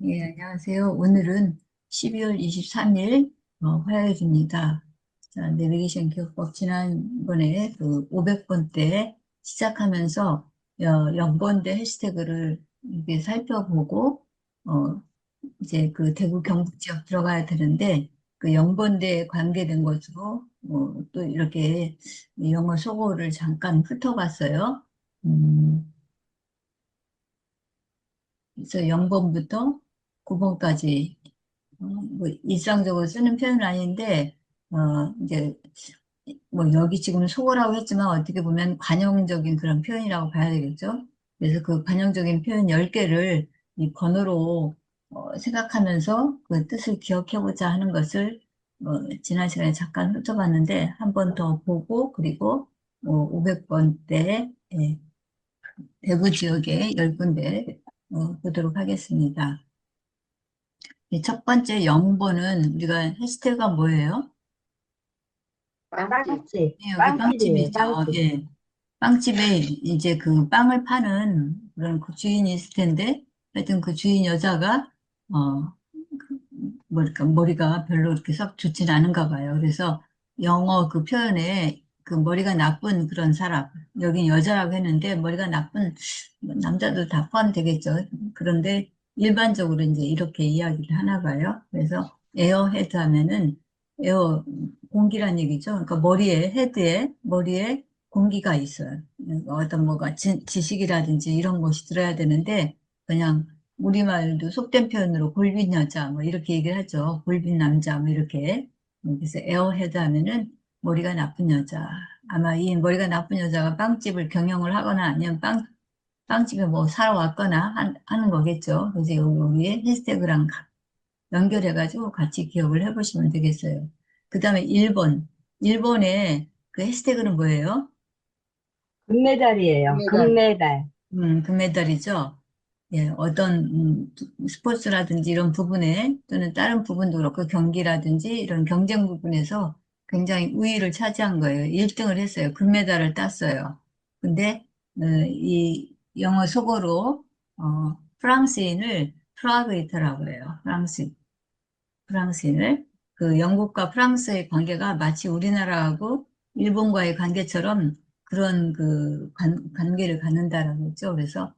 예, 안녕하세요. 오늘은 12월 23일 화요일입니다. 자, 내비게이션 기억법 지난번에 그 500번 때 시작하면서 0번대 해시태그를 이렇게 살펴보고 이제 그 대구 경북 지역 들어가야 되는데 그 0번대에 관계된 것으로 또 이렇게 영어 속어를 잠깐 훑어봤어요. 음, 그래서 0번부터 9번까지 뭐 일상적으로 쓰는 표현은 아닌데 이제 뭐 여기 지금 속어라고 했지만 어떻게 보면 관용적인 그런 표현이라고 봐야 되겠죠. 그래서 그 관용적인 표현 10개를 이 번호로 생각하면서 그 뜻을 기억해보자 하는 것을 지난 시간에 잠깐 훑어봤는데 한 번 더 보고 그리고 500번대 대구 지역의 10군데 보도록 하겠습니다. 첫 번째 0번은 우리가 해시태그가 뭐예요? 빵집. 네, 여기 빵집이에요, 빵집이죠. 빵집. 예. 빵집에 이제 그 빵을 파는 그런 그 주인이 있을 텐데, 하여튼 그 주인 여자가, 뭐랄까, 머리가 별로 이렇게 썩 좋진 않은가 봐요. 그래서 영어 그 표현에 그 머리가 나쁜 그런 사람, 여긴 여자라고 했는데, 머리가 나쁜 남자도 다 포함되겠죠. 그런데 일반적으로 이제 이렇게 이야기를 하나 봐요. 그래서 에어헤드 하면은 에어 공기란 얘기죠. 그러니까 머리에 공기가 있어요. 어떤 뭐가 지식이라든지 이런 것이 들어야 되는데 그냥 우리말도 속된 표현으로 골빈 여자 뭐 이렇게 얘기를 하죠. 골빈 남자 뭐 이렇게. 그래서 에어헤드 하면은 머리가 나쁜 여자. 아마 이 머리가 나쁜 여자가 빵집을 경영을 하거나 아니면 빵집에 뭐 사러 왔거나 하는 거겠죠. 그래서 여기에 해시태그랑 연결해가지고 같이 기억을 해보시면 되겠어요. 그 다음에 1번. 1번에 그 해시태그는 뭐예요? 금메달이에요, 금메달. 금메달. 금메달이죠. 예, 어떤 스포츠라든지 이런 부분에 또는 다른 부분도 그렇고 경기라든지 이런 경쟁 부분에서 굉장히 우위를 차지한 거예요. 1등을 했어요. 금메달을 땄어요. 근데 이 영어 속어로 프랑스인을 프라그이터라고 해요. 프랑스인을 그 영국과 프랑스의 관계가 마치 우리나라하고 일본과의 관계처럼 그런 그 관계를 갖는다라고 했죠. 그래서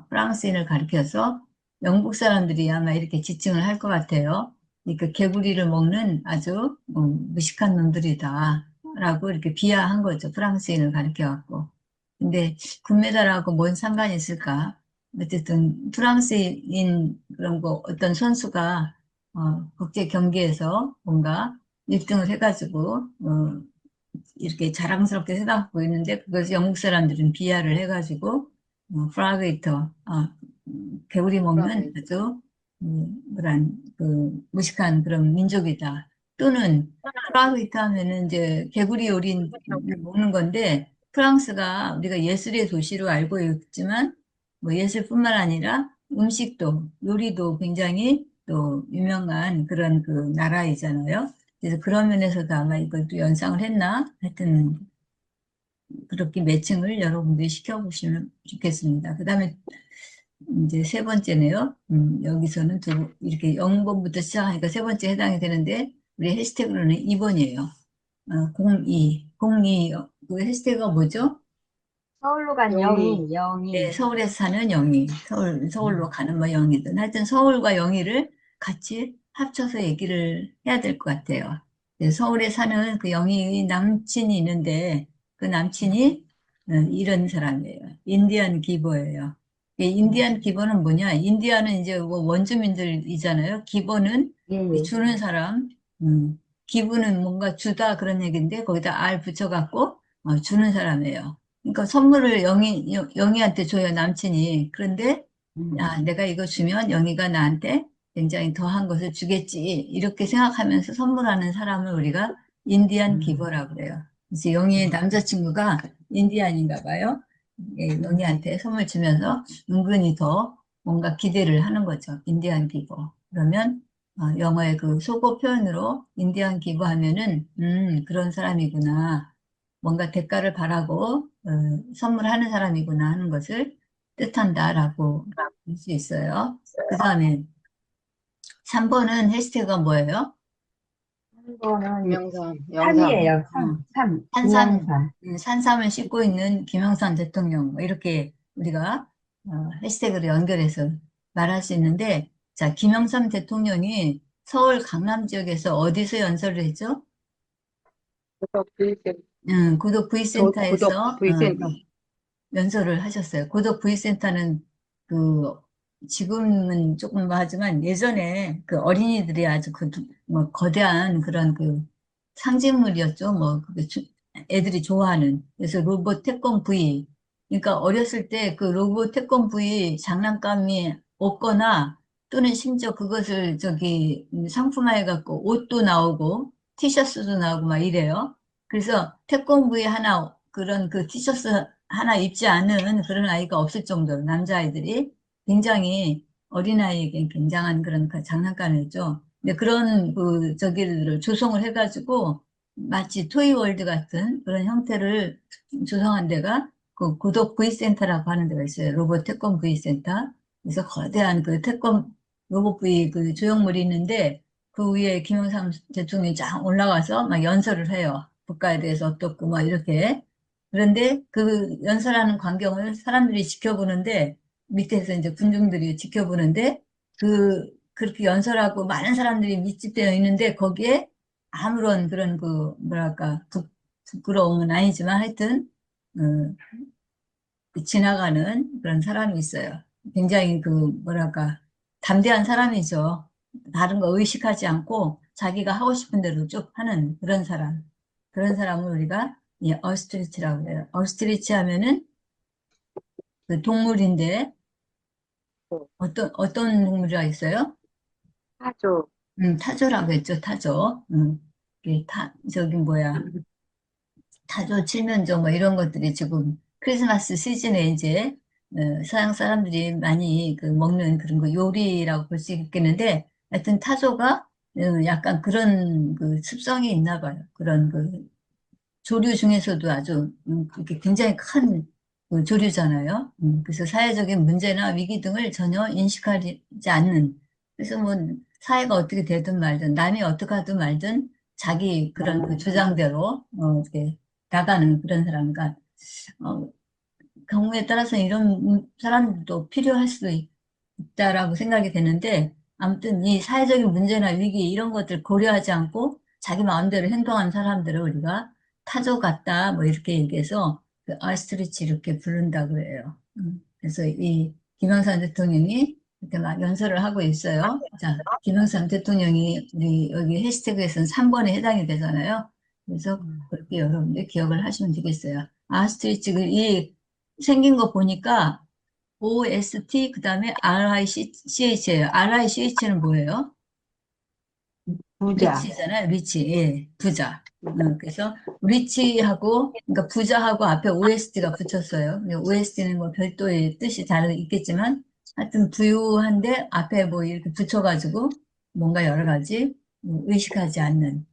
프랑스인을 가리켜서 영국 사람들이 아마 이렇게 지칭을 할 것 같아요. 그러니까 개구리를 먹는 아주 무식한 놈들이다라고 이렇게 비하한 거죠. 프랑스인을 가리켜갖고. 근데 금메달하고 뭔 상관이 있을까? 어쨌든 프랑스인 그런 거 어떤 선수가 국제 경기에서 뭔가 1등을 해가지고, 이렇게 자랑스럽게 생각하고 있는데, 그것을 영국 사람들은 비하를 해가지고, 프라그이터, 개구리 먹는 아주, 무식한 그런 민족이다. 또는, 프라그이터 하면은 이제 개구리 요리를 먹는 건데, 프랑스가 우리가 예술의 도시로 알고 있지만, 뭐 예술뿐만 아니라 음식도, 요리도 굉장히 또 유명한 그런 그 나라이잖아요. 그래서 그런 면에서도 아마 이걸 또 연상을 했나? 하여튼 그렇게 매칭을 여러분들이 시켜보시면 좋겠습니다. 그 다음에 이제 세 번째네요. 여기서는 이렇게 0번부터 시작하니까 세 번째 해당이 되는데 우리 해시태그로는 2번이에요. 02. 그 해시태그가 뭐죠? 서울로 간 영희. 영희, 네, 영희. 서울에서 사는 영희, 서울로 가는 뭐 영희든 하여튼 서울과 영희를 같이 합쳐서 얘기를 해야 될 것 같아요. 네, 서울에 사는 그 영희의 남친이 있는데 그 남친이 이런 사람이에요. 인디안 기버예요. 이 인디안 기버는 뭐냐? 인디아는 이제 뭐 원주민들이잖아요. 기버는 예, 예. 주는 사람, 기부는 뭔가 주다 그런 얘기인데 거기다 알 붙여갖고 주는 사람이에요. 그러니까 선물을 영희한테 줘요, 남친이. 그런데, 야, 내가 이거 주면 영희가 나한테 굉장히 더한 것을 주겠지. 이렇게 생각하면서 선물하는 사람을 우리가 인디안 기버라고 그래요. 그래서 영희의 남자친구가 인디안인가 봐요. 예, 영희한테 선물 주면서 은근히 더 뭔가 기대를 하는 거죠. 인디안 기버. 그러면, 영어의 그 속어 표현으로 인디안 기버 하면은, 그런 사람이구나. 뭔가 대가를 바라고 선물하는 사람이구나 하는 것을 뜻한다라고 볼 수 있어요. 그 다음에 3번은 해시태그가 뭐예요? 한 번은 김영삼, 영삼. 삼이에요. 어, 산삼, 김영삼. 산삼을 씻고 있는 김영삼 대통령, 뭐 이렇게 우리가 해시태그를 연결해서 말할 수 있는데, 자, 김영삼 대통령이 서울 강남 지역에서 어디서 연설을 했죠? 구독 구독 V센터에서 V센터. 연설을 하셨어요. 고덕 V센터는 그 지금은 조금 뭐 하지만 예전에 그 어린이들이 아주 뭐 거대한 그런 그 상징물이었죠. 뭐 애들이 좋아하는. 그래서 로봇 태권 V. 그러니까 어렸을 때 그 로봇 태권 V 장난감이 없거나 또는 심지어 그것을 저기 상품화해 갖고 옷도 나오고 티셔츠도 나오고 막 이래요. 그래서 태권브이 하나 그런 그 티셔츠 하나 입지 않은 그런 아이가 없을 정도로 남자아이들이 굉장히 어린아이에게 굉장한 그런 그 장난감이었죠. 근데 그런 그 저기를 조성을 해가지고 마치 토이월드 같은 그런 형태를 조성한 데가 그 고덕 V센터라고 하는 데가 있어요. 로봇 태권 V센터. 그래서 거대한 그 태권 로봇 V 그 조형물이 있는데 그 위에 김영삼 대통령이 쫙 올라가서 막 연설을 해요. 국가에 대해서 어떻고 막 이렇게. 그런데 그 연설하는 광경을 사람들이 지켜보는데 밑에서 이제 군중들이 지켜보는데 그렇게 연설하고 많은 사람들이 밀집되어 있는데 거기에 아무런 그런 그 뭐랄까 부끄러움은 아니지만 하여튼 어, 지나가는 그런 사람이 있어요. 굉장히 그 뭐랄까 담대한 사람이죠. 다른 거 의식하지 않고 자기가 하고 싶은 대로 쭉 하는 그런 사람. 그런 사람을 우리가 어스트리치라고 해요. 어스트리치 하면은 그 동물인데 어떤 동물이라 있어요? 사조. 타조라고 했죠. 타조. 저기 뭐야. 타조, 칠면조 뭐 이런 것들이 지금 크리스마스 시즌에 이제 서양 사람들이 많이 그 먹는 그런 거 요리라고 볼 수 있겠는데 하여튼 타조가 약간 그런 그 습성이 있나 봐요. 그런 그 조류 중에서도 아주 그렇게 굉장히 큰 그 조류잖아요. 그래서 사회적인 문제나 위기 등을 전혀 인식하지 않는 그래서 뭐 사회가 어떻게 되든 말든 남이 어떻게 하든 말든 자기 그런 그 주장대로 이렇게 나가는 그런 사람. 그러니까 어, 경우에 따라서 이런 사람들도 필요할 수도 있다라고 생각이 되는데 아무튼 이 사회적인 문제나 위기 이런 것들 고려하지 않고 자기 마음대로 행동하는 사람들을 우리가 타조 같다 뭐 이렇게 얘기해서 그 아스트리치 이렇게 부른다 그래요. 그래서 이 김영삼 대통령이 이렇게 막 연설을 하고 있어요. 자, 김영삼 대통령이 우리 여기 해시태그에서는 3번에 해당이 되잖아요. 그래서 그렇게 여러분들 기억을 하시면 되겠어요. 아스트리치 이 생긴 거 보니까 OST 그다음에 RICH예요. RICH는 뭐예요? 부자. 리치잖아요. 리치. 예. 부자. 그래서 리치하고 그러니까 부자하고 앞에 OST가 붙였어요. OST는 뭐 별도의 뜻이 잘 있겠지만 하여튼 부유한데 앞에 뭐 이렇게 붙여가지고 뭔가 여러 가지 의식하지 않는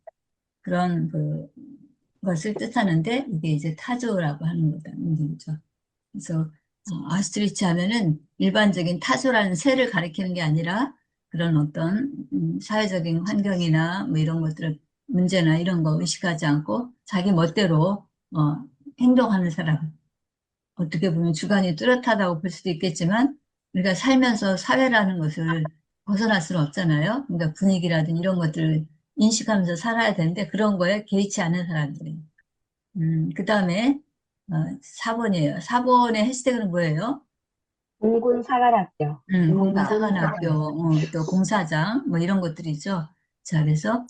그런 그 것을 뜻하는데 이게 이제 타조라고 하는 거다. 거죠. 그래서 아스트리치 하면은 일반적인 타조라는 새를 가리키는 게 아니라 그런 어떤 사회적인 환경이나 뭐 이런 것들을 문제나 이런 거 의식하지 않고 자기 멋대로 행동하는 사람. 어떻게 보면 주관이 뚜렷하다고 볼 수도 있겠지만 우리가 살면서 사회라는 것을 벗어날 수는 없잖아요. 그러니까 분위기라든 이런 것들을 인식하면서 살아야 되는데 그런 거에 개의치 않는 사람들이. 그 다음에 4번이에요. 4번의 해시태그는 뭐예요? 공군사관학교. 공군사관학교, 공사관. 또 공사장, 뭐 이런 것들이죠. 자, 그래서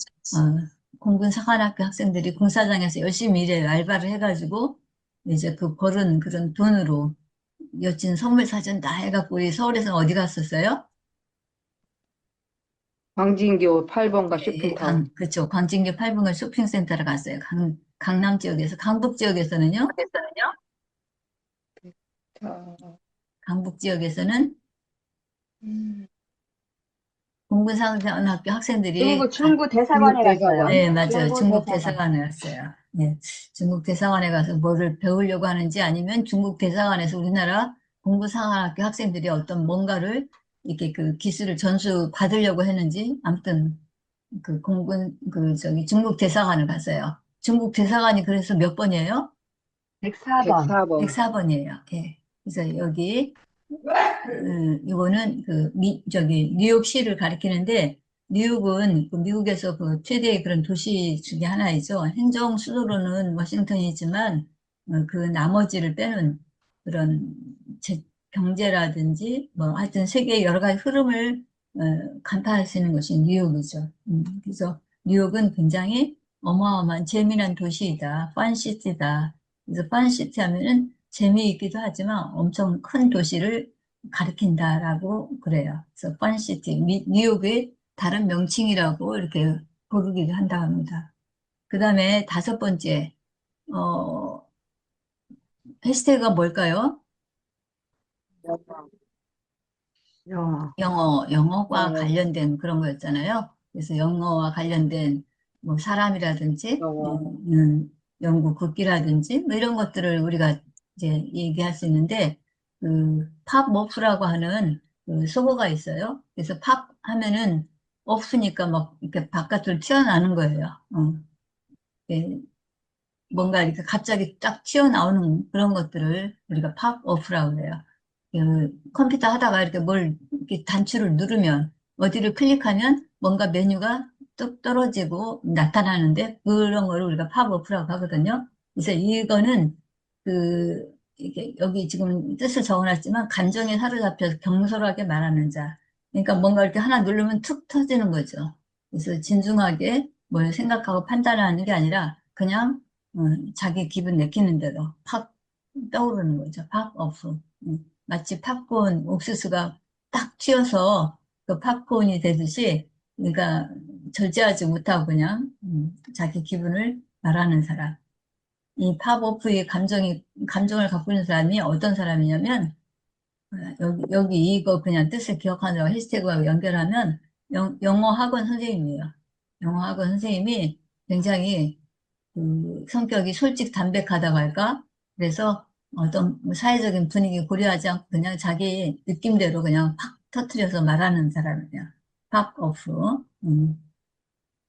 공군사관학교 학생들이 공사장에서 열심히 일해요. 알바를 해가지고 이제 그 벌은 그런 돈으로 여친 선물 사준 다 해갖고 우리 서울에서 어디 갔었어요? 광진교 8번가 예, 예, 쇼핑타운. 그렇죠. 광진교 8분가 쇼핑센터를 갔어요. 강남 지역에서. 강북 지역에서는요? 자, 강북 지역에서는 음, 공군사관학교 학생들이 중구 대사관에 갔어요. 중국대사관. 네, 맞아요. 중구 중국 대사관. 대사관에 갔어요. 네, 중국 대사관에 가서 뭐를 배우려고 하는지 아니면 중국 대사관에서 우리나라 공군사관학교 학생들이 어떤 뭔가를 이렇게 그 기술을 전수 받으려고 했는지, 아무튼 중국 대사관을 갔어요. 중국 대사관이 그래서 몇 번이에요? 104번. 104번. 104번이에요. 예. 그래서 여기, 이거는 뉴욕시를 가리키는데, 뉴욕은 그 미국에서 그 최대의 그런 도시 중에 하나이죠. 행정 수도로는 워싱턴이지만, 그 나머지를 빼는 그런 경제라든지, 뭐, 하여튼 세계의 여러 가지 흐름을, 간파할 수 있는 것이 뉴욕이죠. 그래서 뉴욕은 굉장히 어마어마한 재미난 도시이다. 펀시티다. 그래서 펀시티 하면은 재미있기도 하지만 엄청 큰 도시를 가리킨다라고 그래요. 그래서 펀시티, 뉴욕의 다른 명칭이라고 이렇게 부르기도 한다고 합니다. 그 다음에 다섯 번째, 어, 해시태그가 뭘까요? 영어. 영어과 영어. 관련된 그런 거였잖아요. 그래서 영어와 관련된 뭐 사람이라든지, 영어. 연구 국기라든지, 뭐 이런 것들을 우리가 이제 얘기할 수 있는데, 팝 머프라고 하는 그 속어가 있어요. 그래서 팝 하면은 없으니까 막 이렇게 바깥으로 튀어나오는 거예요. 예, 뭔가 이렇게 갑자기 딱 튀어나오는 그런 것들을 우리가 팝업이라고 해요. 컴퓨터 하다가 이렇게 뭘 이렇게 단추를 누르면 어디를 클릭하면 뭔가 메뉴가 뚝 떨어지고 나타나는데 그런 거를 우리가 팝업이라고 하거든요. 그래서 이거는 이게 여기 지금 뜻을 적어놨지만 감정에 사로잡혀서 경솔하게 말하는 자. 그러니까 뭔가 이렇게 하나 누르면 툭 터지는 거죠. 그래서 진중하게 뭘 생각하고 판단하는 게 아니라 그냥 자기 기분 내키는 대로 팍 떠오르는 거죠. 팝 오프. 마치 팝콘 옥수수가 딱 튀어서 그 팝콘이 되듯이, 그러니까 절제하지 못하고 그냥 자기 기분을 말하는 사람. 이 팝 오프의 감정을 갖고 있는 사람이 어떤 사람이냐면, 여기 이거 그냥 뜻을 기억하느라고 해시태그하고 연결하면 영어 학원 선생님이에요. 영어 학원 선생님이 굉장히 성격이 솔직 담백하다고 할까? 그래서 어떤 사회적인 분위기 고려하지 않고 그냥 자기 느낌대로 그냥 팍 터트려서 말하는 사람이에요. 팍 오프.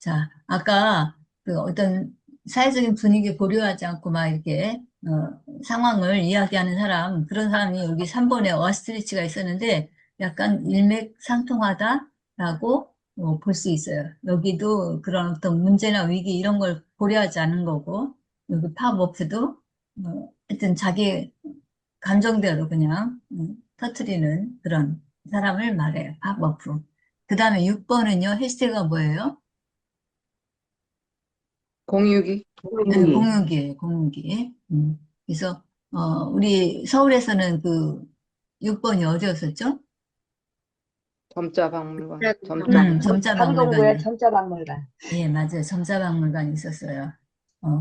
자, 아까 어떤 사회적인 분위기 고려하지 않고 막 이렇게 상황을 이야기하는 사람, 그런 사람이 여기 3번에 어스트리치가 있었는데 약간 일맥상통하다라고 볼 수 있어요. 여기도 그런 어떤 문제나 위기 이런 걸 고려하지 않은 거고, 여기 팝워크도 하여튼 자기 감정대로 그냥 터트리는 그런 사람을 말해요. 팝워크. 그 다음에 6번은요, 해시태그가 뭐예요? 공유기. 네, 공유기. 공유기예요, 공유기. 그래서 우리 서울에서는 그 6번이 어디였었죠? 점자박물관. 점자. 강동구의 점자박물관이. 점자박물관. 예, 맞아요. 점자박물관이 있었어요.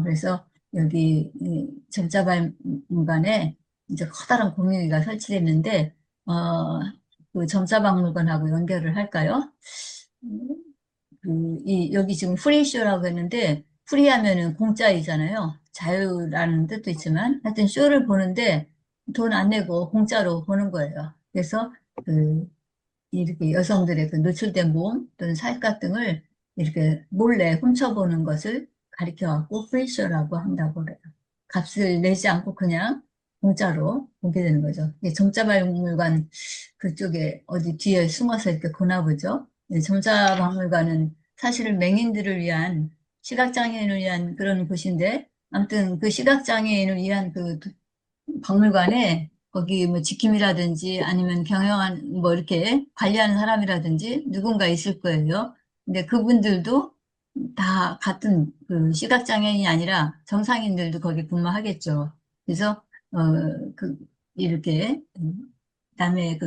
그래서 여기 이 점자박물관에 이제 커다란 공유기가 설치됐는데, 그 점자박물관하고 연결을 할까요? 여기 지금 프리쇼라고 했는데, 프리하면은 공짜이잖아요. 자유라는 뜻도 있지만, 하여튼 쇼를 보는데 돈 안 내고 공짜로 보는 거예요. 그래서 그, 이렇게 여성들의 그 노출된 몸 또는 살갗 등을 이렇게 몰래 훔쳐보는 것을 가리켜갖고 프리쇼라고 한다고 그래요. 값을 내지 않고 그냥 공짜로 보게 되는 거죠. 정자박물관 그쪽에 어디 뒤에 숨어서 이렇게 보나 보죠. 정자박물관은 사실은 맹인들을 위한, 시각장애인을 위한 그런 곳인데, 아무튼 그 시각장애인을 위한 박물관에 거기 뭐 지킴이라든지 아니면 경영한 뭐 이렇게 관리하는 사람이라든지 누군가 있을 거예요. 근데 그분들도 다 같은 그 시각장애인이 아니라 정상인들도 거기 근무하겠죠. 그래서 그 이렇게 남의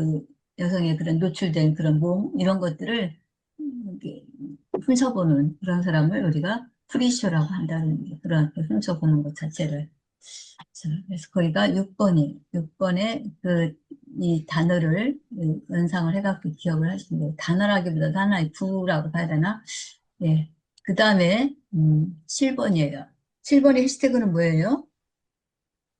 여성의 그런 노출된 그런 몸 이런 것들을 이렇게 훔쳐보는 그런 사람을 우리가 프리쇼라고 한다는 그런 훔쳐보는 것 자체를. 자, 그래서 거기가 6번이, 6번에 이 단어를 연상을 해갖고 기억을 하시면 돼요. 단어라기보다 하나의 구라고 봐야 되나? 예. 그 다음에, 7번이에요. 7번의 해시태그는 뭐예요?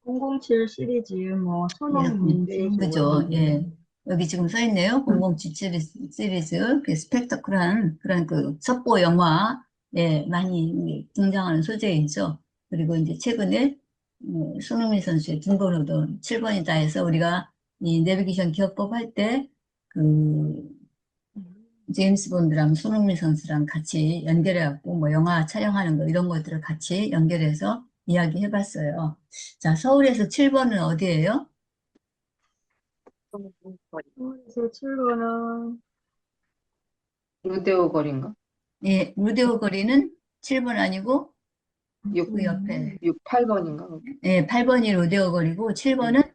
007 시리즈, 뭐, 예, 수능 문제 그죠. 뭐, 예. 여기 지금 써 있네요. 007 시리즈, 그 스펙터클한 그런 그 첩보 영화에 많이 등장하는 소재이죠. 그리고 이제 최근에 손흥민 선수의 등번호도 7번이다 해서 우리가 이 내비게이션 기억법 할 때 그 제임스 본드랑 손흥민 선수랑 같이 연결해갖고 뭐 영화 촬영하는 거 이런 것들을 같이 연결해서 이야기해봤어요. 자, 서울에서 7번은 어디예요? 서울에서 7번은 루데오 거리인가? 예, 루데오 거리는 7번 아니고 6, 그 옆에 8번인가? 예, 8번이 로데오 거리고 7번은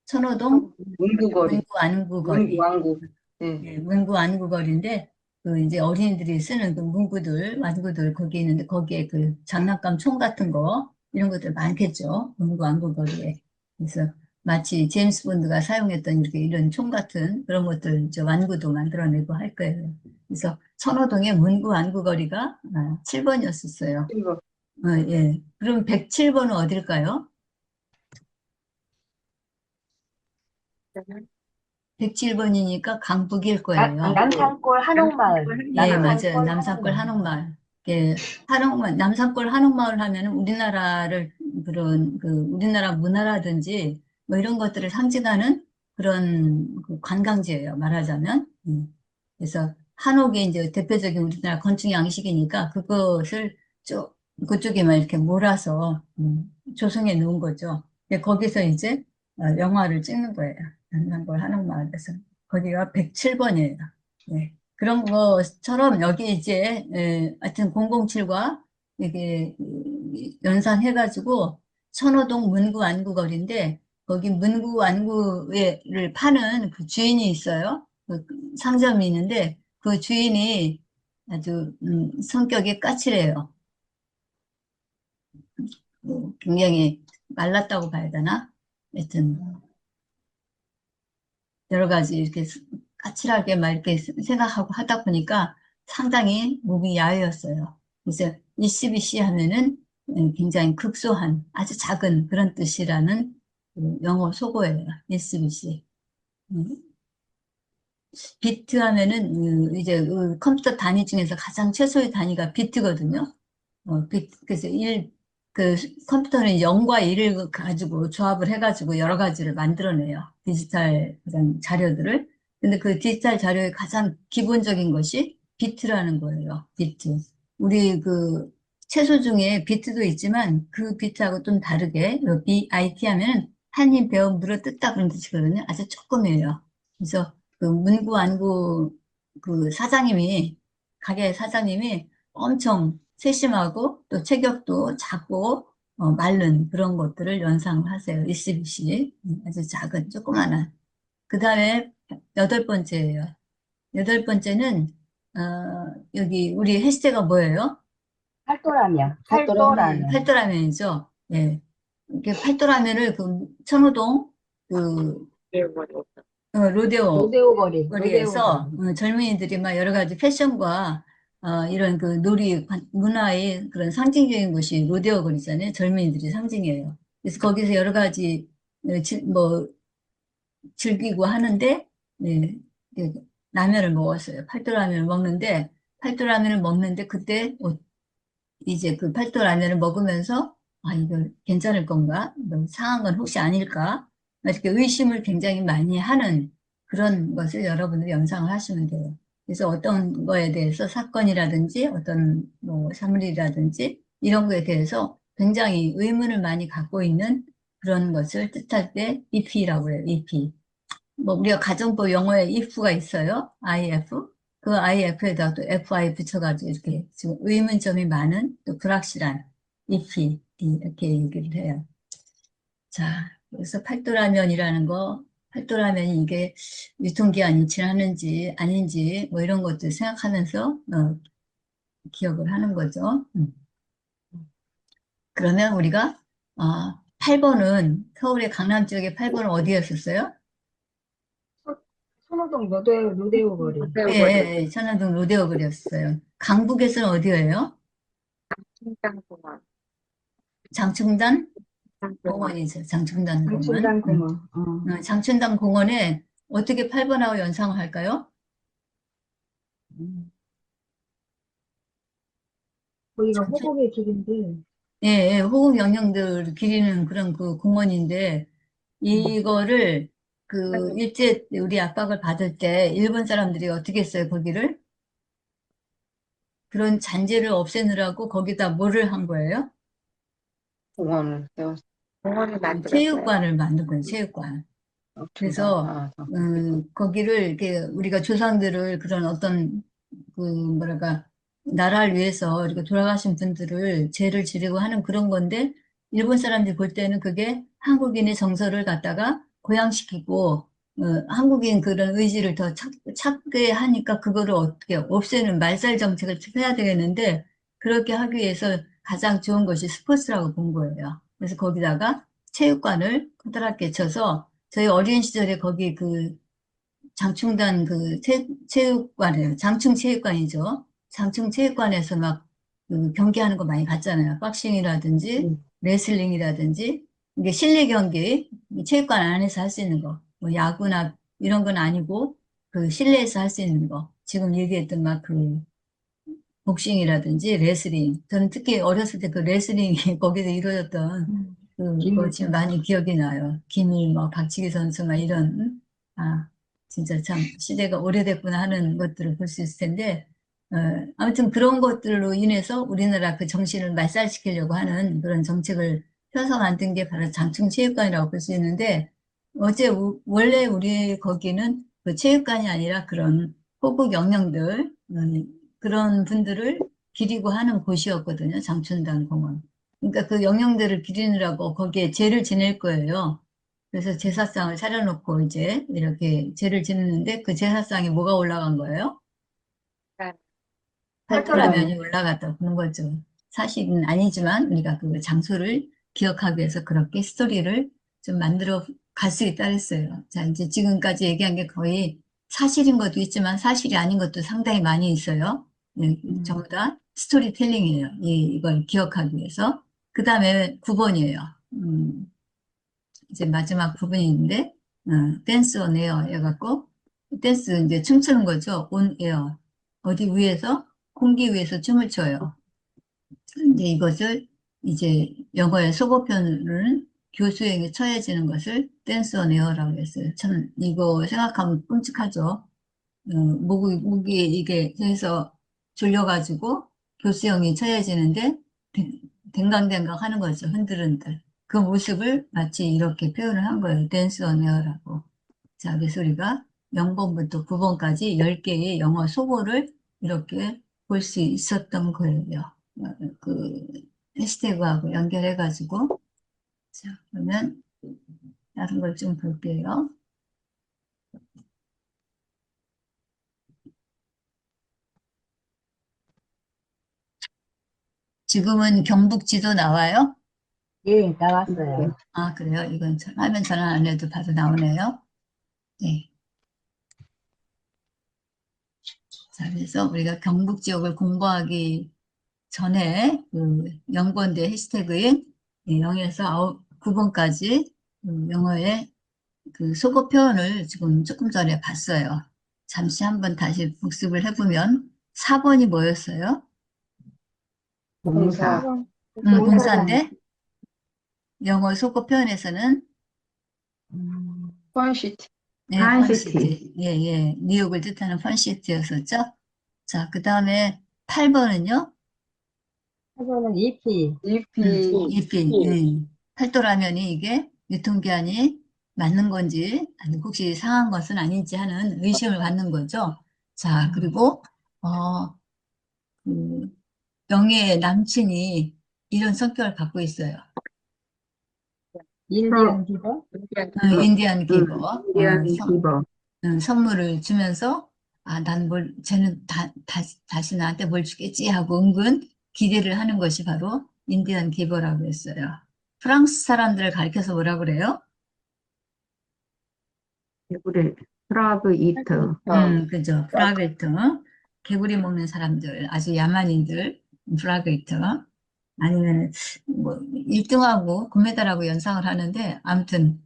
천호동 문구 거리. 문구 안구 문구, 거리. 왕구. 네. 예, 문구 안구 거리인데 그 이제 어린이들이 쓰는 그 문구들, 완구들 거기 있는데 거기에 그 장난감 총 같은 거 이런 것들 많겠죠. 문구 안구 거리에. 그래서 마치 제임스 본드가 사용했던 이렇게 이런 총 같은 그런 것들 이제 완구도 만들어내고 할 거예요. 그래서 천호동의 문구 안구 거리가 7번이었었어요. 7번. 예. 그럼 107번은 어딜까요? 107번이니까 강북일 거예요. 남산골 한옥마을. 예, 맞아요. 남산골 남산골 한옥마을. 한옥마을. 예, 한옥마을, 남산골 한옥마을 하면은 우리나라를 그런 그 우리나라 문화라든지 뭐 이런 것들을 상징하는 그런 그 관광지예요. 말하자면. 그래서 한옥이 이제 대표적인 우리나라 건축 양식이니까 그것을 쭉 그쪽에만 이렇게 몰아서 조성해 놓은 거죠. 거기서 이제 영화를 찍는 거예요. 남산골 한옥마을에서. 거기가 107번이에요. 네. 그런 것처럼 여기 이제 하여튼 007과 이게 연상해가지고 천호동 문구 안구 거리인데 거기 문구 안구를 파는 그 주인이 있어요. 그 상점이 있는데 그 주인이 아주 성격이 까칠해요. 굉장히 말랐다고 봐야 되나? 하여튼 여러 가지 이렇게 까칠하게 막 이렇게 생각하고 하다 보니까 상당히 몸이 야외였어요. 그래서 ECBC 하면은 굉장히 극소한 아주 작은 그런 뜻이라는 그 영어 소고예요. ECBC. 비트 하면은 이제 컴퓨터 단위 중에서 가장 최소의 단위가 비트거든요. 그래서 그 컴퓨터는 0과 1을 가지고 조합을 해가지고 여러 가지를 만들어내요. 디지털 그런 자료들을. 근데 그 디지털 자료의 가장 기본적인 것이 비트라는 거예요. 비트. 우리 그 채소 중에 비트도 있지만 그 비트하고 좀 다르게 BIT 하면 한입 베어 물어뜯다 그런 뜻이거든요. 아주 조금이에요. 그래서 그 문구 안구 그 사장님이 가게 사장님이 엄청 세심하고 또 체격도 작고 마른 그런 것들을 연상을 하세요. 이씨비씨 아주 작은 조그마한. 그 다음에 8번째예요. 8번째는 여기 우리 해시태가 뭐예요? 팔도라면. 팔도라면. 팔도라면이죠. 예. 이렇게 팔도라면을 그 천호동 그 로데오 로데오 거리. 거리에서 젊은이들이 막 여러 가지 패션과 이런 그 놀이 문화의 그런 상징적인 곳이 로데오 거리잖아요. 젊은이들이 상징이에요. 그래서 거기서 여러 가지 뭐 즐기고 하는데 네, 네, 라면을 먹었어요. 팔도라면을 먹는데 그때 이제 그 팔도 라면을 먹으면서 아 이거 괜찮을 건가? 뭐 상한 건 혹시 아닐까? 이렇게 의심을 굉장히 많이 하는 그런 것을 여러분들이 연상을 하시면 돼요. 그래서 어떤 거에 대해서 사건이라든지 어떤 뭐 사물이라든지 이런 거에 대해서 굉장히 의문을 많이 갖고 있는 그런 것을 뜻할 때 EP라고 해요. EP. 뭐 우리가 가정법 영어에 if가 있어요. IF. 그 IF에다 또 FI 붙여가지고 이렇게 지금 의문점이 많은 또 불확실한 if 이렇게 얘기를 해요. 자, 그래서 팔도라면이라는 거, 팔도라면이 이게 유통기한이 지났는지 아닌지 뭐 이런 것들 생각하면서 기억을 하는 거죠. 그러면 우리가 8번은 서울의 강남 지역의 8번은 어디였었어요? 손호동 로데오 거리. 예, 예, 예. 천안동 로데오 그렸어요. 강북에서는 어디예요? 장충단 공원이죠. 장충단 공원. 장춘단 공원. 장춘단 공원에 어떻게 8번하고 연상을 할까요? 음. 거기가 호국의 길인데, 예, 예, 호국 영령들 기리는 그런 그 공원인데, 이거를 그 일제 우리 압박을 받을 때 일본 사람들이 어떻게 했어요, 거기를? 그런 잔재를 없애느라고 거기다 뭐를 한 거예요? 공원을 세웠, 공원을 만들었어요. 체육관을 만든 거예요, 체육관. 중단. 그래서 아, 거기를 이렇게 우리가 조상들을 그런 어떤 그 뭐랄까 나라를 위해서 이렇게 돌아가신 분들을 제를 지르고 하는 그런 건데 일본 사람들이 볼 때는 그게 한국인의 정서를 갖다가 고양시키고 한국인 그런 의지를 더 찾게 하니까 그거를 어떻게 없애는 말살 정책을 해야 되겠는데 그렇게 하기 위해서 가장 좋은 것이 스포츠라고 본 거예요. 그래서 거기다가 체육관을 커다랗게 쳐서 저희 어린 시절에 거기 그 장충단 그 체육관이에요. 장충체육관이죠. 장충체육관에서 막그 경기하는 거 많이 봤잖아요. 박싱이라든지 음. 레슬링이라든지 이게 실내 경기, 이 체육관 안에서 할 수 있는 거, 뭐 야구나 이런 건 아니고 그 실내에서 할 수 있는 거. 지금 얘기했던 막 그 복싱이라든지 레슬링. 저는 특히 어렸을 때 그 레슬링이 거기서 이루어졌던 그거 지금 김일성. 많이 기억이 나요. 김일, 뭐, 박치기 선수, 막 이런, 아, 진짜 참 시대가 오래됐구나 하는 것들을 볼 수 있을 텐데, 어, 아무튼 그런 것들로 인해서 우리나라 그 정신을 말살시키려고 하는 그런 정책을 펴서 만든 게 바로 장충체육관이라고 볼 수 있는데, 원래 우리 거기는 그 체육관이 아니라 그런 호국 영령들, 그런 분들을 기리고 하는 곳이었거든요. 장춘단 공원. 그러니까 그 영령들을 기리느라고 거기에 제를 지낼 거예요. 그래서 제사상을 차려놓고 이제 이렇게 제를 지내는데 그 제사상에 뭐가 올라간 거예요? 팔도라면이 팔도라면. 올라갔다 보는 거죠. 사실은 아니지만 우리가 그 장소를 기억하기 위해서 그렇게 스토리를 좀 만들어 갈 수 있다 했어요. 자, 이제 지금까지 얘기한 게 거의 사실인 것도 있지만 사실이 아닌 것도 상당히 많이 있어요. 네, 전부 다 스토리텔링이에요. 이걸 기억하기 위해서. 그 다음에 9번이에요. 이제 마지막 부분인데, 댄스 온 에어 해갖고, 댄스 이제 춤추는 거죠. 온 에어. 어디 위에서, 공기 위에서 춤을 춰요. 근데 이것을 이제 영어의 소거편은 교수에게 처해지는 것을 댄스 온 에어라고 했어요. 참, 이거 생각하면 끔찍하죠. 목이 이게 해서 졸려가지고 교수형이 처해지는데 댕강댕강 하는 거죠. 흔들흔들. 그 모습을 마치 이렇게 표현을 한 거예요. 댄스 온 에어라고. 자, 그래서 우리가 0번부터 9번까지 10개의 영어 소고를 이렇게 볼 수 있었던 거예요. 그 해시태그하고 연결해가지고. 자, 그러면 다른 걸 좀 볼게요. 지금은 경북지도 나와요? 예, 나왔어요. 아, 그래요? 이건 화면 전환 안 해도 바로 나오네요. 네. 자, 그래서 우리가 경북 지역을 공부하기 전에 그 연구원대 해시태그인 0에서 9번까지 영어의 그 속어 표현을 지금 조금 전에 봤어요. 잠시 한번 다시 복습을 해보면 4번이 뭐였어요? 봉사. 봉사인데 영어 속어 표현에서는 펀시티. 네, 펀시티. 예, 예. 뉴욕을 뜻하는 펀시티였었죠. 자, 그 다음에 8번은요? 사전은 EP. 잎이, 팔도라면이 이게 유통기한이 맞는 건지, 아니, 혹시 상한 것은 아닌지 하는 의심을 갖는 거죠. 자, 그리고, 그, 영예의 남친이 이런 성격을 갖고 있어요. 인디언 기버. 인디안 기버. 기버. 선물을 주면서, 아, 쟤는 다시 나한테 뭘 주겠지 하고 은근 기대를 하는 것이 바로 인디안 기버라고 했어요. 프랑스 사람들을 가리켜서 뭐라 그래요? 개구리, 프라그 이트. 그죠. 프라그이트. 개구리 먹는 사람들, 아주 야만인들, 프라그이트. 아니면, 뭐, 1등하고 금메달하고 연상을 하는데, 아무튼,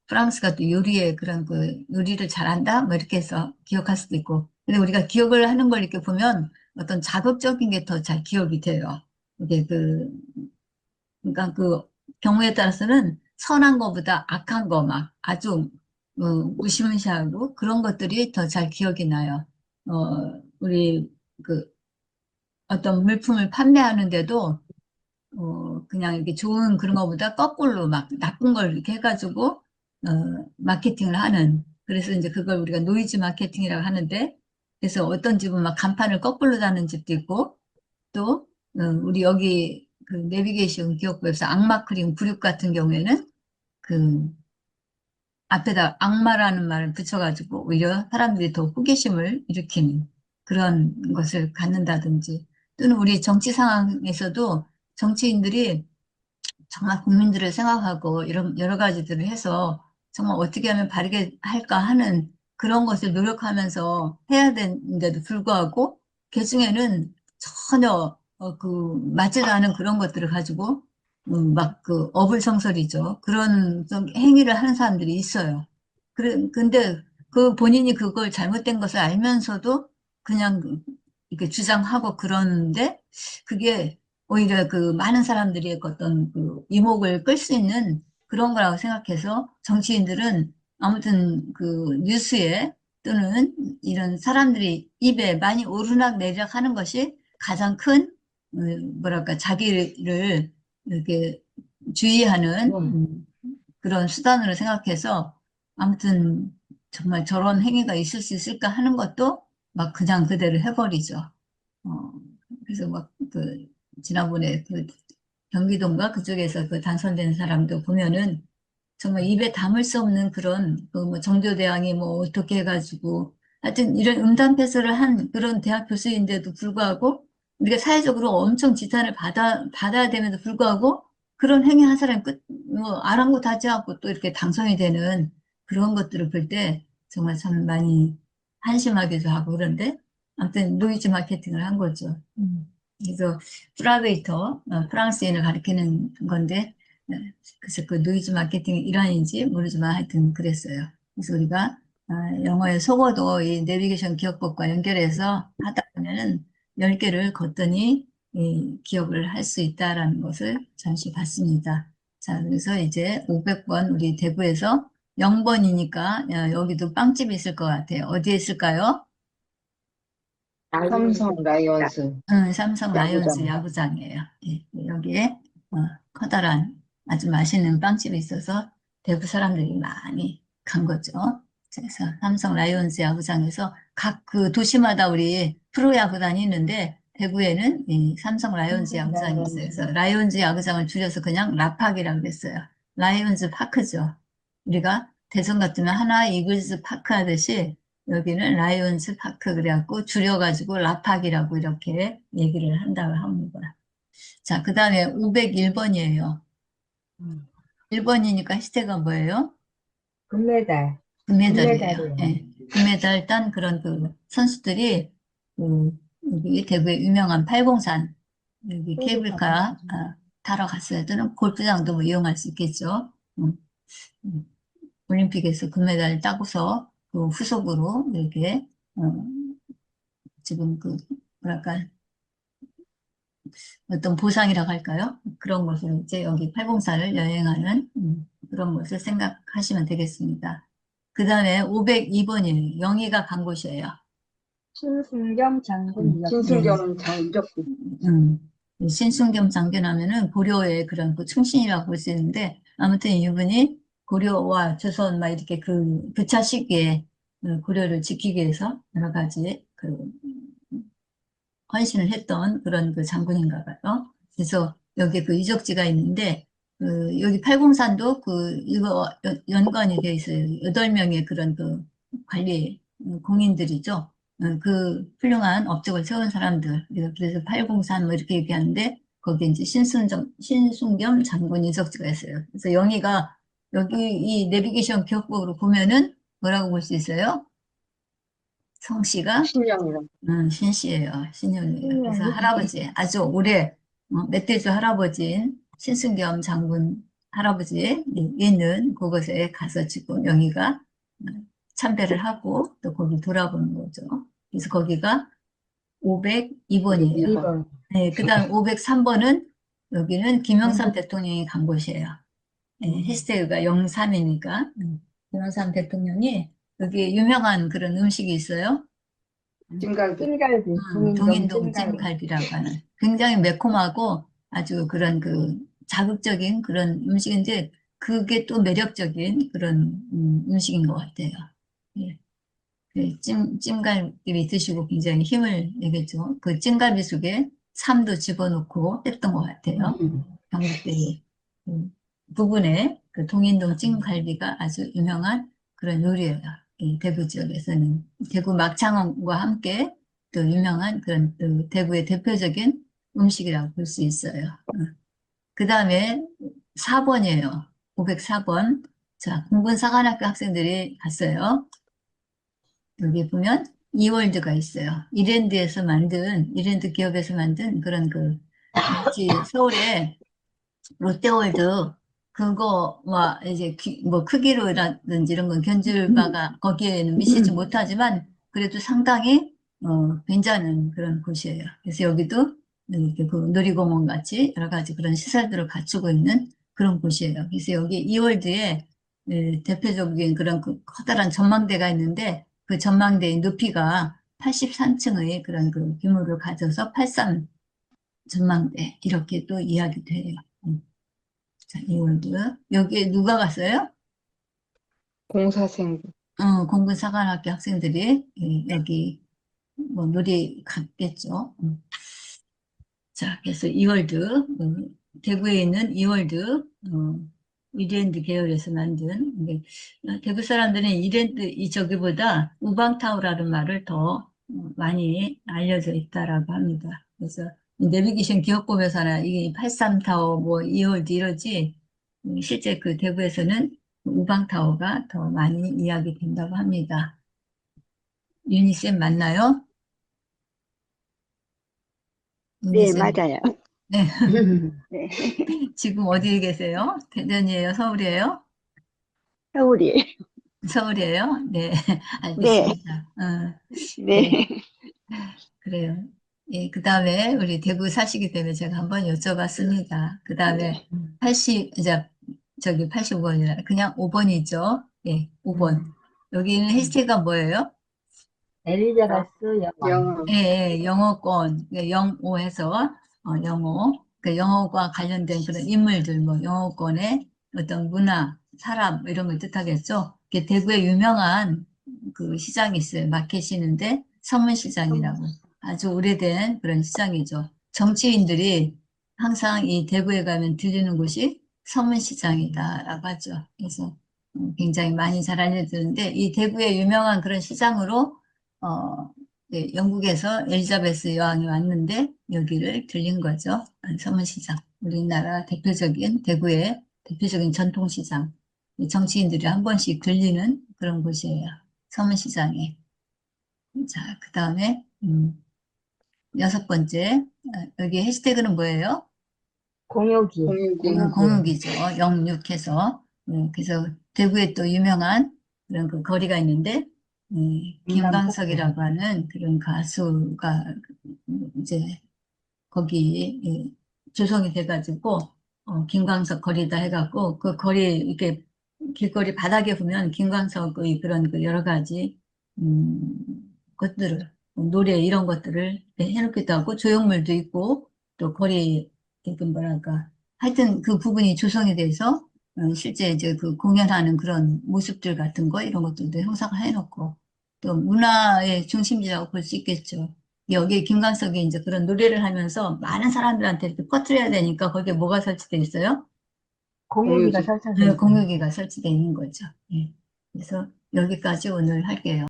프랑스가 또 요리에 그런 그 요리를 잘한다? 뭐 이렇게 해서 기억할 수도 있고. 근데 우리가 기억을 하는 걸 이렇게 보면 어떤 자극적인 게 더 잘 기억이 돼요. 이게 그러니까 그 경우에 따라서는 선한 거보다 악한 거 막 아주 무시무시하고 그런 것들이 더 잘 기억이 나요. 우리 그 어떤 물품을 판매하는데도 그냥 이렇게 좋은 그런 거보다 거꾸로 막 나쁜 걸 이렇게 해가지고 마케팅을 하는. 그래서 이제 그걸 우리가 노이즈 마케팅이라고 하는데, 그래서 어떤 집은 막 간판을 거꾸로 다는 집도 있고, 또 우리 여기 그 내비게이션 기업부에서 악마 크림 구육 같은 경우에는 그 앞에다 악마라는 말을 붙여가지고 오히려 사람들이 더 호기심을 일으키는 그런 것을 갖는다든지, 또는 우리 정치 상황에서도 정치인들이 정말 국민들을 생각하고 이런 여러 가지들을 해서 정말 어떻게 하면 바르게 할까 하는 그런 것을 노력하면서 해야 되는데도 불구하고 개중에는 전혀 맞지도 않은 그런 것들을 가지고 막 그 어불성설이죠. 그런 좀 행위를 하는 사람들이 있어요. 근데 그 본인이 그걸 잘못된 것을 알면서도 그냥 이렇게 주장하고 그러는데, 그게 오히려 그 많은 사람들이 어떤 그 이목을 끌 수 있는 그런 거라고 생각해서 정치인들은 아무튼 그 뉴스에 또는 이런 사람들이 입에 많이 오르락 내리락 하는 것이 가장 큰 뭐랄까 자기를 이렇게 주의하는 그런 수단으로 생각해서, 아무튼 정말 저런 행위가 있을 수 있을까 하는 것도 막 그냥 그대로 해버리죠. 어, 그래서 막 지난번에 경기도인가 그쪽에서 그 당선된 사람도 보면은 정말 입에 담을 수 없는 그런 그뭐 정조대왕이 뭐 어떻게 해가지고 하여튼 이런 음담패설을 한 그런 대학 교수인데도 불구하고 우리가 사회적으로 엄청 지탄을 받아야 됨에도 불구하고 그런 행위한 사람이 뭐 아랑곳하지 않고 또 이렇게 당선이 되는 그런 것들을 볼 때 정말 참 많이 한심하기도 하고 그런데, 아무튼 노이즈 마케팅을 한 거죠. 그래서 프라베이터, 프랑스인을 가리키는 건데, 그래서 그 노이즈 마케팅의 일환인지 모르지만 하여튼 그랬어요. 그래서 우리가 영어의 속어도 이 내비게이션 기억법과 연결해서 하다 보면은 10개를 걷더니 기억을 할 수 있다라는 것을 잠시 봤습니다. 자, 그래서 이제 500번 우리 대구에서 0번이니까 여기도 빵집이 있을 것 같아요. 어디에 있을까요? 삼성 라이온스 삼성 라이온즈 야구장. 야구장이에요. 예, 여기에 커다란 아주 맛있는 빵집이 있어서 대구 사람들이 많이 간 거죠. 그래서 삼성 라이온즈 야구장에서 각 그 도시마다 우리 프로야구단이 있는데 대구에는 이 삼성 라이온즈 야구장이 있어요. 그래서 라이온즈 야구장을 줄여서 그냥 라팍이라고 그랬어요. 라이온즈 파크죠. 우리가 대전 같으면 하나 이글스 파크 하듯이 여기는 라이온즈 파크 그래갖고 줄여가지고 라팍이라고 이렇게 얘기를 한다고 합니다. 자, 그 다음에 501번이에요. 1번이니까 시대가 뭐예요? 금메달. 금메달이에요. 금메달이요. 예. 금메달 딴 그런 그 선수들이 여기 대구의 유명한 팔공산 여기 케이블카 타러 갔어요. 또는 골프장도 뭐 이용할 수 있겠죠. 음. 올림픽에서 금메달을 따고서 그 후속으로 이렇게 지금 뭐랄까 어떤 보상이라고 할까요? 그런 것을 이제 여기 팔공사를 여행하는 그런 것을 생각하시면 되겠습니다. 그 다음에 502번이에요. 영희가 간 곳이에요. 신순겸 장군 이었 신승경 장적기. 신순겸 장군 하면은 고려의 그런 그 충신이라고 볼 수 있는데, 아무튼 이분이 고려와 조선 막 이렇게 그 교차 시기에 고려를 지키기 위해서 여러 가지 헌신을 했던 그런 그 장군인가 봐요. 그래서 여기 그 유적지가 있는데, 여기 팔공산도 이거 연관이 되어 있어요. 8명의 그런 그 관리 공인들이죠. 그 훌륭한 업적을 세운 사람들. 그래서 팔공산 뭐 이렇게 얘기하는데, 거기 이제 신순겸 장군 유적지가 있어요. 그래서 영희가 여기 이 내비게이션 기억법으로 보면은 뭐라고 볼 수 있어요? 성씨가 신령이라. 신씨예요. 신년이에요. 그래서 할아버지, 아주 오래 멧돼지 할아버지인 신순겸 장군 할아버지 있는 그곳에 가서 지금 영희가 참배를 하고 또 거기 돌아보는 거죠. 그래서 거기가 502번이에요. 2번. 네, 그 다음 503번은 여기는 김영삼 대통령이 간 곳이에요. 네, 해시태그가 03이니까. 김영삼 대통령이 여기 유명한 그런 음식이 있어요. 찜갈비. 찜갈비. 동인동 찜갈비. 찜갈비라고 하는 굉장히 매콤하고 아주 그런 그 자극적인 그런 음식인데 그게 또 매력적인 그런 음식인 것 같아요. 예. 그 찜갈비 드시고 굉장히 힘을 내겠죠. 그 찜갈비 속에 참도 집어넣고 했던 것 같아요. 경북대 그 부근에 그 동인동 찜갈비가 아주 유명한 그런 요리예요. 이 대구 지역에서는 대구 막창과 함께 또 유명한 그런 또 대구의 대표적인 음식이라고 볼 수 있어요. 그 다음에 4번이에요. 504번. 자, 공군사관학교 학생들이 갔어요. 여기 보면 이월드가 있어요. 이랜드 기업에서 만든 그런 그 마치 서울에 롯데월드 그거 뭐 이제 뭐 크기로라든지 이런 건 견줄 바가 거기에는 미치지 못하지만 그래도 상당히 괜찮은 그런 곳이에요. 그래서 여기도 이렇게 그 놀이공원 같이 여러 가지 그런 시설들을 갖추고 있는 그런 곳이에요. 그래서 여기 이월드에 대표적인 그런 그 커다란 전망대가 있는데 그 전망대의 높이가 83층의 그런 그 규모를 가져서 83 전망대 이렇게 또 이야기도 해요. 자, 이월드. 여기에 누가 갔어요? 공사생. 공군사관학교 학생들이 여기 뭐 놀이 갔겠죠. 자, 그래서 이월드, 대구에 있는 이월드, 이랜드 계열에서 만든, 근데 대구 사람들은 이랜드, 저기보다 우방타워라는 말을 더 많이 알려져 있다라고 합니다. 그래서 내비게이션 기억법에서나 이게 83타워, 뭐 이월드 이러지, 실제 그 대구에서는 우방타워가 더 많이 이야기된다고 합니다. 유니쌤 맞나요? 네, 유니쌤. 맞아요. 네. 네. 지금 어디에 계세요? 대전이에요? 서울이에요? 서울이에요. 서울이에요? 네, 네, 알겠습니다. 네, 네. 그래요. 예, 그 다음에 우리 대구 사시기 때문에 제가 한번 여쭤봤습니다. 그 다음에 80, 이제 저기 85번이라 그냥 5번이죠. 예, 5번. 여기는 해시태그가 뭐예요? 엘리자베스 여왕. 영어. 예, 예, 영어권, 예, 영어해서 영어, 그 영어과 관련된 그런 인물들, 뭐 영어권의 어떤 문화, 사람 뭐 이런 걸 뜻하겠죠. 이게 대구에 유명한 그 시장이 있어요. 마켓이 있는데 서문시장이라고 아주 오래된 그런 시장이죠. 정치인들이 항상 이 대구에 가면 들리는 곳이 서문시장이다라고 하죠. 그래서 굉장히 많이 잘 알려지는데 이 대구에 유명한 그런 시장으로 네, 영국에서 엘리자베스 여왕이 왔는데 여기를 들린 거죠. 서문시장. 우리나라 대표적인 대구의 대표적인 전통시장. 정치인들이 한 번씩 들리는 그런 곳이에요. 서문시장에. 자, 그 다음에 6번째. 여기 해시태그는 뭐예요? 공유기. 공유기. 공육이죠. 영육해서. 그래서 대구에 또 유명한 그런 그 거리가 있는데 김광석이라고 하는 그런 가수가 이제 거기 조성이 돼가지고 김광석 거리다 해갖고 그 거리 이렇게 길거리 바닥에 보면 김광석의 그런 그 여러 가지 것들을 노래 이런 것들을 해놓기도 하고 조형물도 있고 또 거리 그 뭐랄까 하여튼 그 부분이 조성이 돼서 실제 이제 그 공연하는 그런 모습들 같은 거 이런 것들도 형상을 해놓고 또 문화의 중심지라고 볼 수 있겠죠. 여기 김광석이 이제 그런 노래를 하면서 많은 사람들한테 이렇게 퍼뜨려야 되니까 거기에 뭐가 설치되어 있어요? 공유기가 공유기. 설정돼 있어요. 공유기가 설치되어 있는 거죠. 예. 그래서 여기까지 오늘 할게요.